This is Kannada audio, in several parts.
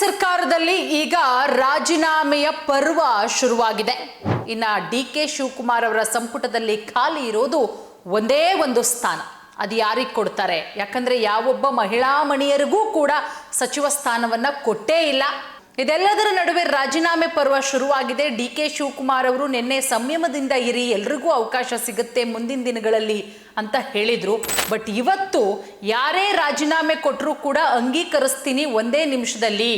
ಸರ್ಕಾರದಲ್ಲಿ ಈಗ ರಾಜೀನಾಮೆಯ ಪರ್ವ ಶುರುವಾಗಿದೆ. ಇನ್ನು ಡಿ.ಕೆ. ಶಿವಕುಮಾರ್ ಅವರ ಸಂಪುಟದಲ್ಲಿ ಖಾಲಿ ಇರೋದು ಒಂದೇ ಒಂದು ಸ್ಥಾನ. ಅದು ಯಾರಿಗೆ ಕೊಡ್ತಾರೆ? ಯಾಕಂದ್ರೆ ಯಾವೊಬ್ಬ ಮಹಿಳಾ ಮಣಿಯರಿಗೂ ಕೂಡ ಸಚಿವ ಸ್ಥಾನವನ್ನ ಕೊಟ್ಟೇ ಇಲ್ಲ. ಇದೆಲ್ಲದರ ನಡುವೆ ರಾಜೀನಾಮೆ ಪರ್ವ ಶುರುವಾಗಿದೆ. ಡಿ.ಕೆ. ಶಿವಕುಮಾರ್ ಅವರು ನಿನ್ನೆ ಸಂಯಮದಿಂದ ಇರಿ, ಎಲ್ರಿಗೂ ಅವಕಾಶ ಸಿಗುತ್ತೆ ಮುಂದಿನ ದಿನಗಳಲ್ಲಿ ಅಂತ ಹೇಳಿದ್ರು. ಬಟ್ ಇವತ್ತು ಯಾರೇ ರಾಜೀನಾಮೆ ಕೊಟ್ಟರೂ ಕೂಡ ಅಂಗೀಕರಿಸ್ತೀನಿ ಒಂದೇ ನಿಮಿಷದಲ್ಲಿ,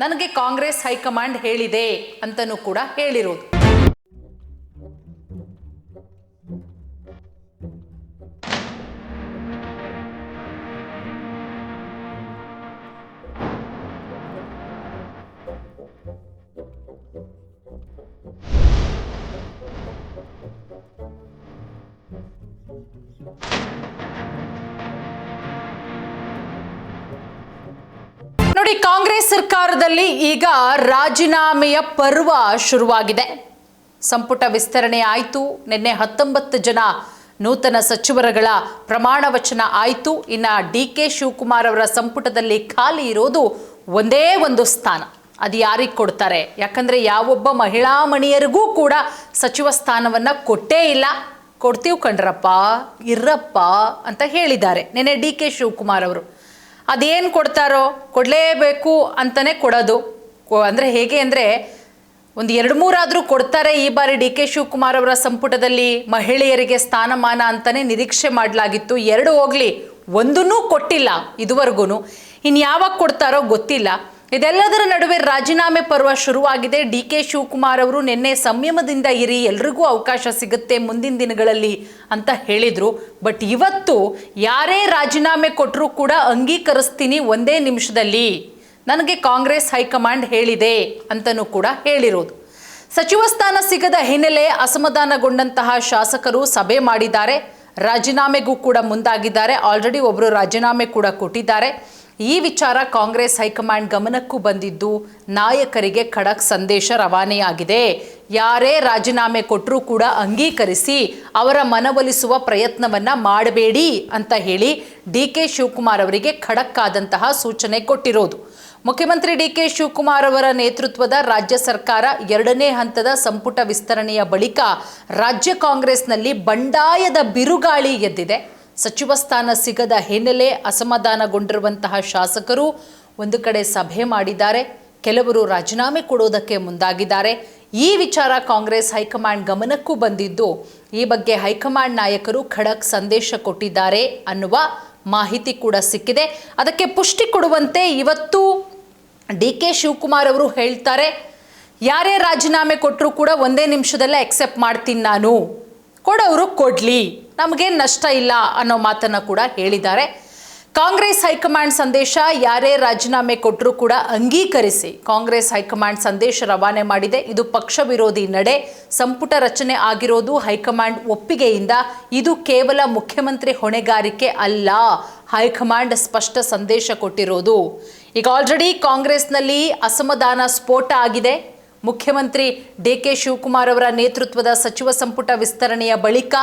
ನನಗೆ ಕಾಂಗ್ರೆಸ್ ಹೈಕಮಾಂಡ್ ಹೇಳಿದೆ ಅಂತನೂ ಕೂಡ ಹೇಳಿರೋದು. ನೋಡಿ, ಕಾಂಗ್ರೆಸ್ ಸರ್ಕಾರದಲ್ಲಿ ಈಗ ರಾಜೀನಾಮೆಯ ಪರ್ವ ಶುರುವಾಗಿದೆ. ಸಂಪುಟ ವಿಸ್ತರಣೆ ಆಯಿತು. ನಿನ್ನೆ 19 ಜನ ನೂತನ ಸಚಿವರುಗಳ ಪ್ರಮಾಣ ವಚನ ಆಯಿತು. ಇನ್ನು ಡಿ.ಕೆ. ಶಿವಕುಮಾರ್ ಅವರ ಸಂಪುಟದಲ್ಲಿ ಖಾಲಿ ಇರೋದು ಒಂದೇ ಒಂದು ಸ್ಥಾನ. ಅದು ಯಾರಿಗೆ ಕೊಡ್ತಾರೆ? ಯಾಕಂದ್ರೆ ಯಾವೊಬ್ಬ ಮಹಿಳಾ ಮಣಿಯರಿಗೂ ಕೂಡ ಸಚಿವ ಸ್ಥಾನವನ್ನ ಕೊಟ್ಟೇ ಇಲ್ಲ. ಕೊಡ್ತೀವಿ ಕಣ್ರಪ್ಪ, ಇರ್ರಪ್ಪ ಅಂತ ಹೇಳಿದ್ದಾರೆ ನಿನ್ನೆ ಡಿ.ಕೆ. ಶಿವಕುಮಾರ್ ಅವರು. ಅದೇನು ಕೊಡ್ತಾರೋ ಕೊಡಲೇಬೇಕು ಅಂತಲೇ ಕೊಡೋದು. ಅಂದರೆ ಹೇಗೆ ಅಂದರೆ ಒಂದು 2-3 ಆದರೂ ಕೊಡ್ತಾರೆ ಈ ಬಾರಿ ಡಿ.ಕೆ. ಶಿವಕುಮಾರ್ ಅವರ ಸಂಪುಟದಲ್ಲಿ ಮಹಿಳೆಯರಿಗೆ ಸ್ಥಾನಮಾನ ಅಂತಲೇ ನಿರೀಕ್ಷೆ ಮಾಡಲಾಗಿತ್ತು. 2 ಹೋಗಲಿ, ಒಂದನ್ನೂ ಕೊಟ್ಟಿಲ್ಲ ಇದುವರೆಗೂ. ಇನ್ನು ಯಾವಾಗ ಕೊಡ್ತಾರೋ ಗೊತ್ತಿಲ್ಲ. ಇದೆಲ್ಲದರ ನಡುವೆ ರಾಜೀನಾಮೆ ಪರ್ವ ಶುರುವಾಗಿದೆ. ಡಿ.ಕೆ. ಶಿವಕುಮಾರ್ ಅವರು ನಿನ್ನೆ ಸಂಯಮದಿಂದ ಇರಿ, ಎಲ್ರಿಗೂ ಅವಕಾಶ ಸಿಗುತ್ತೆ ಮುಂದಿನ ದಿನಗಳಲ್ಲಿ ಅಂತ ಹೇಳಿದ್ರು. ಬಟ್ ಇವತ್ತು ಯಾರೇ ರಾಜೀನಾಮೆ ಕೊಟ್ಟರೂ ಕೂಡ ಅಂಗೀಕರಿಸ್ತೀನಿ ಒಂದೇ ನಿಮಿಷದಲ್ಲಿ, ನನಗೆ ಕಾಂಗ್ರೆಸ್ ಹೈಕಮಾಂಡ್ ಹೇಳಿದೆ ಅಂತನೂ ಕೂಡ ಹೇಳಿರೋದು. ಸಚಿವ ಸ್ಥಾನ ಸಿಗದ ಹಿನ್ನೆಲೆ ಅಸಮಾಧಾನಗೊಂಡಂತಹ ಶಾಸಕರು ಸಭೆ ಮಾಡಿದ್ದಾರೆ. ರಾಜೀನಾಮೆಗೂ ಕೂಡ ಮುಂದಾಗಿದ್ದಾರೆ. ಆಲ್ರೆಡಿ ಒಬ್ಬರು ರಾಜೀನಾಮೆ ಕೂಡ ಕೊಟ್ಟಿದ್ದಾರೆ. ಈ ವಿಚಾರ ಕಾಂಗ್ರೆಸ್ ಹೈಕಮಾಂಡ್ ಗಮನಕ್ಕೂ ಬಂದಿದ್ದು ನಾಯಕರಿಗೆ ಖಡಕ್ ಸಂದೇಶ ರವಾನೆಯಾಗಿದೆ. ಯಾರೇ ರಾಜೀನಾಮೆ ಕೊಟ್ಟರೂ ಕೂಡ ಅಂಗೀಕರಿಸಿ ಅವರ ಮನವೊಲಿಸುವ ಪ್ರಯತ್ನವನ್ನ ಮಾಡಬೇಡಿ ಅಂತ ಹೇಳಿ ಡಿ.ಕೆ. ಶಿವಕುಮಾರ್ ಅವರಿಗೆ ಖಡಕ್ ಆದಂತಹ ಸೂಚನೆ ಕೊಟ್ಟಿರೋದು. ಮುಖ್ಯಮಂತ್ರಿ ಡಿ.ಕೆ. ಶಿವಕುಮಾರ್ ಅವರ ನೇತೃತ್ವದ ರಾಜ್ಯ ಸರ್ಕಾರ 2ನೇ ಹಂತದ ಸಂಪುಟ ವಿಸ್ತರಣೆಯ ಬಳಿಕ ರಾಜ್ಯ ಕಾಂಗ್ರೆಸ್ನಲ್ಲಿ ಬಂಡಾಯದ ಬಿರುಗಾಳಿ ಎದ್ದಿದೆ. ಸಚಿವ ಸ್ಥಾನ ಸಿಗದ ಹಿನ್ನೆಲೆ ಅಸಮಾಧಾನಗೊಂಡಿರುವಂತಹ ಶಾಸಕರು ಒಂದು ಕಡೆ ಸಭೆ ಮಾಡಿದ್ದಾರೆ. ಕೆಲವರು ರಾಜೀನಾಮೆ ಕೊಡೋದಕ್ಕೆ ಮುಂದಾಗಿದ್ದಾರೆ. ಈ ವಿಚಾರ ಕಾಂಗ್ರೆಸ್ ಹೈಕಮಾಂಡ್ ಗಮನಕ್ಕೂ ಬಂದಿದ್ದು ಈ ಬಗ್ಗೆ ಹೈಕಮಾಂಡ್ ನಾಯಕರು ಖಡಕ್ ಸಂದೇಶ ಕೊಟ್ಟಿದ್ದಾರೆ ಅನ್ನುವ ಮಾಹಿತಿ ಕೂಡ ಸಿಕ್ಕಿದೆ. ಅದಕ್ಕೆ ಪುಷ್ಟಿ ಕೊಡುವಂತೆ ಇವತ್ತು ಡಿ.ಕೆ. ಶಿವಕುಮಾರ್ ಅವರು ಹೇಳ್ತಾರೆ, ಯಾರೇ ರಾಜೀನಾಮೆ ಕೊಟ್ಟರೂ ಕೂಡ ಒಂದೇ ನಿಮಿಷದಲ್ಲೇ ಅಕ್ಸೆಪ್ಟ್ ಮಾಡ್ತೀನಿ, ನಾನು ಕೊಡೋರು ಕೊಡ್ಲಿ, ನಮಗೇನು ನಷ್ಟ ಇಲ್ಲ ಅನ್ನೋ ಮಾತನ್ನು ಕೂಡ ಹೇಳಿದ್ದಾರೆ. ಕಾಂಗ್ರೆಸ್ ಹೈಕಮಾಂಡ್ ಸಂದೇಶ, ಯಾರೇ ರಾಜೀನಾಮೆ ಕೊಟ್ಟರೂ ಕೂಡ ಅಂಗೀಕರಿಸಿ ಕಾಂಗ್ರೆಸ್ ಹೈಕಮಾಂಡ್ ಸಂದೇಶ ರವಾನೆ ಮಾಡಿದೆ. ಇದು ಪಕ್ಷ ವಿರೋಧಿ ನಡೆ. ಸಂಪುಟ ರಚನೆ ಆಗಿರೋದು ಹೈಕಮಾಂಡ್ ಒಪ್ಪಿಗೆಯಿಂದ. ಇದು ಕೇವಲ ಮುಖ್ಯಮಂತ್ರಿ ಹೊಣೆಗಾರಿಕೆ ಅಲ್ಲ. ಹೈಕಮಾಂಡ್ ಸ್ಪಷ್ಟ ಸಂದೇಶ ಕೊಟ್ಟಿರೋದು. ಈಗ ಆಲ್ರೆಡಿ ಕಾಂಗ್ರೆಸ್ನಲ್ಲಿ ಅಸಮಾಧಾನ ಸ್ಫೋಟ ಆಗಿದೆ. ಮುಖ್ಯಮಂತ್ರಿ ಡಿ.ಕೆ. ಶಿವಕುಮಾರ್ ಅವರ ನೇತೃತ್ವದ ಸಚಿವ ಸಂಪುಟ ವಿಸ್ತರಣೆಯ ಬಳಿಕ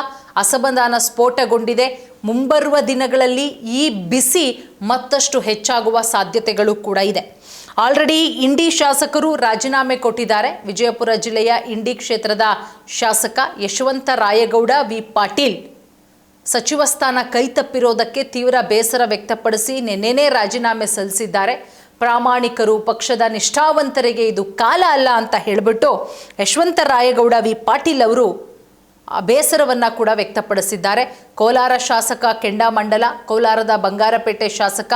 ಅಸಮಾಧಾನ ಸ್ಫೋಟಗೊಂಡಿದೆ. ಮುಂಬರುವ ದಿನಗಳಲ್ಲಿ ಈ ಬಿಸಿ ಮತ್ತಷ್ಟು ಹೆಚ್ಚಾಗುವ ಸಾಧ್ಯತೆಗಳು ಕೂಡ ಇದೆ. ಆಲ್ರೆಡಿ ಇಂಡಿ ಶಾಸಕರು ರಾಜೀನಾಮೆ ಕೊಟ್ಟಿದ್ದಾರೆ. ವಿಜಯಪುರ ಜಿಲ್ಲೆಯ ಇಂಡಿ ಕ್ಷೇತ್ರದ ಶಾಸಕ ಯಶವಂತ ರಾಯಗೌಡ ವಿ ಪಾಟೀಲ್ ಸಚಿವ ಸ್ಥಾನ ಕೈತಪ್ಪಿರೋದಕ್ಕೆ ತೀವ್ರ ಬೇಸರ ವ್ಯಕ್ತಪಡಿಸಿ ನಿನ್ನೆನೇ ರಾಜೀನಾಮೆ ಸಲ್ಲಿಸಿದ್ದಾರೆ. ಪ್ರಾಮಾಣಿಕರು, ಪಕ್ಷದ ನಿಷ್ಠಾವಂತರಿಗೆ ಇದು ಕಾಲ ಅಲ್ಲ ಅಂತ ಹೇಳಿಬಿಟ್ಟು ಯಶವಂತ ರಾಯಗೌಡ ವಿ ಪಾಟೀಲ್ ಅವರು ಬೇಸರವನ್ನು ಕೂಡ ವ್ಯಕ್ತಪಡಿಸಿದ್ದಾರೆ. ಕೋಲಾರ ಶಾಸಕ ಕೆಂಡಾಮಂಡಲ, ಕೋಲಾರದ ಬಂಗಾರಪೇಟೆ ಶಾಸಕ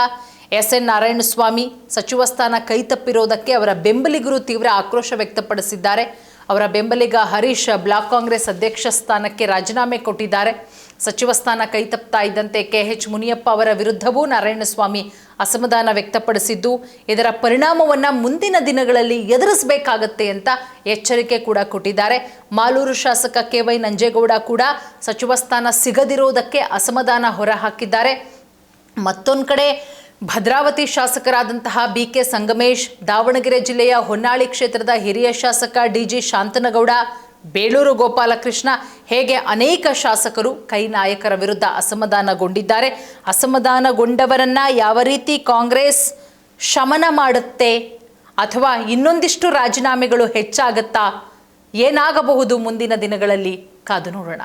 ಎಸ್.ಎನ್. ನಾರಾಯಣಸ್ವಾಮಿ ಸಚಿವ ಸ್ಥಾನ ಕೈತಪ್ಪಿರೋದಕ್ಕೆ ಅವರ ಬೆಂಬಲಿಗರು ತೀವ್ರ ಆಕ್ರೋಶ ವ್ಯಕ್ತಪಡಿಸಿದ್ದಾರೆ. ಅವರ ಬೆಂಬಲಿಗ ಹರೀಶ್ ಬ್ಲಾಕ್ ಕಾಂಗ್ರೆಸ್ ಅಧ್ಯಕ್ಷ ಸ್ಥಾನಕ್ಕೆ ರಾಜೀನಾಮೆ ಕೊಟ್ಟಿದ್ದಾರೆ. ಸಚಿವ ಸ್ಥಾನ ಕೈತಪ್ತಾ ಇದ್ದಂತೆ ಕೆ.ಎಚ್. ಮುನಿಯಪ್ಪ ಅವರ ವಿರುದ್ಧವೂ ನಾರಾಯಣಸ್ವಾಮಿ ಅಸಮಾಧಾನ ವ್ಯಕ್ತಪಡಿಸಿದ್ದು, ಇದರ ಪರಿಣಾಮವನ್ನು ಮುಂದಿನ ದಿನಗಳಲ್ಲಿ ಎದುರಿಸಬೇಕಾಗತ್ತೆ ಅಂತ ಎಚ್ಚರಿಕೆ ಕೂಡ ಕೊಟ್ಟಿದ್ದಾರೆ. ಮಾಲೂರು ಶಾಸಕ ಕೆ.ವೈ. ನಂಜೇಗೌಡ ಕೂಡ ಸಚಿವ ಸ್ಥಾನ ಸಿಗದಿರೋದಕ್ಕೆ ಅಸಮಾಧಾನ ಹೊರಹಾಕಿದ್ದಾರೆ. ಮತ್ತೊಂದು ಕಡೆ ಭದ್ರಾವತಿ ಶಾಸಕರಾದಂತಹ ಬಿ.ಕೆ. ಸಂಗಮೇಶ್, ದಾವಣಗೆರೆ ಜಿಲ್ಲೆಯ ಹೊನ್ನಾಳಿ ಕ್ಷೇತ್ರದ ಹಿರಿಯ ಶಾಸಕ ಡಿ.ಜಿ. ಶಾಂತನಗೌಡ, ಬೇಳೂರು ಗೋಪಾಲಕೃಷ್ಣ ಹೇಗೆ ಅನೇಕ ಶಾಸಕರು ಕೈ ನಾಯಕರ ವಿರುದ್ಧ ಅಸಮಾಧಾನಗೊಂಡಿದ್ದಾರೆ. ಅಸಮಾಧಾನಗೊಂಡವರನ್ನ ಯಾವ ರೀತಿ ಕಾಂಗ್ರೆಸ್ ಶಮನ ಮಾಡುತ್ತೆ ಅಥವಾ ಇನ್ನೊಂದಿಷ್ಟು ರಾಜೀನಾಮೆಗಳು ಹೆಚ್ಚಾಗತ್ತಾ? ಏನಾಗಬಹುದು ಮುಂದಿನ ದಿನಗಳಲ್ಲಿ? ಕಾದು ನೋಡೋಣ.